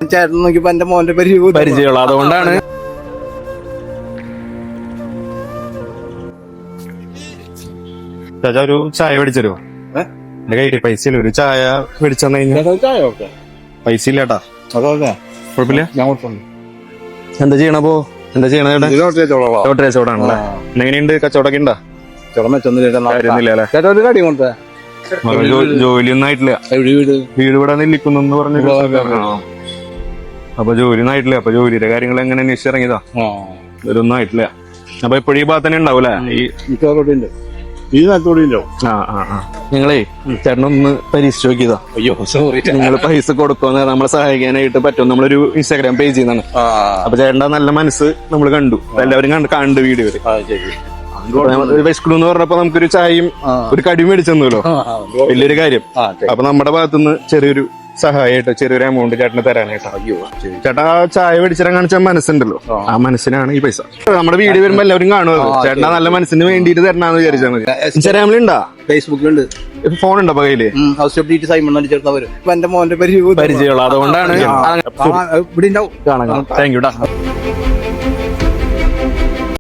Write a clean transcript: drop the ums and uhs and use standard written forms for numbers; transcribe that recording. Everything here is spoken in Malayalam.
ചേട്ടൻ നോക്കിയപ്പോ എന്റെ മോന്റെ പരിചയമുള്ള അതുകൊണ്ടാണ്. ഒരു ചായ മേടിച്ചോ? എന്റെ കയ്യില് പൈസ ഇല്ല, ഒരു ചായ മേടിച്ചു പൈസ ഇല്ലാട്ടാ. കുഴപ്പമില്ല. എന്താ ചെയ്യണപ്പോ? എന്താ ചെയ്യണ? കച്ചവടാണല്ലേ? എങ്ങനെയുണ്ട്? കച്ചവടമൊക്കെ ഉണ്ടാ? ജോലിയൊന്നും ആയിട്ടില്ല. വീട് ഇവിടെ നിൽക്കുന്നു പറഞ്ഞു. അപ്പൊ ജോലിയൊന്നും ആയിട്ടില്ല. അപ്പൊ ജോലിയുടെ കാര്യങ്ങൾ എങ്ങനെ അന്വേഷിച്ചിറങ്ങിയതാ? ഇതൊന്നും ആയിട്ടില്ല. അപ്പൊ എപ്പോഴും ഈ ഭാഗത്ത് തന്നെ ഉണ്ടാവൂലേ? ഞങ്ങളേ ചേട്ടനൊന്ന് പരീക്ഷിച്ച് നോക്കിയതാ. അയ്യോ സോറി, നിങ്ങൾ പൈസ കൊടുക്കുമെന്ന് നമ്മളെ സഹായിക്കാനായിട്ട് പറ്റും. നമ്മളൊരു ഇൻസ്റ്റാഗ്രാം പേജിൽ നിന്നാണ്. അപ്പൊ ചേട്ടന്റെ നല്ല മനസ്സ് നമ്മൾ കണ്ടു, എല്ലാവരും കണ്ടു വീഡിയോയില്. വിശക്കണു എന്ന് പറഞ്ഞപ്പോ നമുക്കൊരു ചായയും ഒരു കടിയും മേടിച്ചെന്നല്ലോ, വലിയൊരു കാര്യം. അപ്പൊ നമ്മുടെ ഭാഗത്തുനിന്ന് ചെറിയൊരു സഹായമായിട്ടോ ചെറിയൊരു എമൗണ്ട് ചേട്ടന് തരാനായിട്ടോ. അയ്യോ ചേട്ടാ, ആ ചായ മേടിച്ചിടാൻ കാണിച്ച മനസ്സുണ്ടല്ലോ, ആ മനസ്സിനാണ് ഈ പൈസ. നമ്മുടെ വീഡിയോ വരുമ്പോ എല്ലാവരും കാണുമത്. ചേട്ടനാ നല്ല മനസ്സിന് വേണ്ടിയിട്ട് തരണാന്ന് വിചാരിച്ചാൽ മതി. ഇൻസ്റ്റാഗ്രാമിലുണ്ടാ? ഫേസ്ബുക്കിലുണ്ട്. ഫോൺ ഉണ്ടോ പകയില്? എന്റെ മോന്റെ പരിചയമുള്ള അതുകൊണ്ടാണ്. ഇവിടെ ഉണ്ടാവും. താങ്ക് യു ടാ.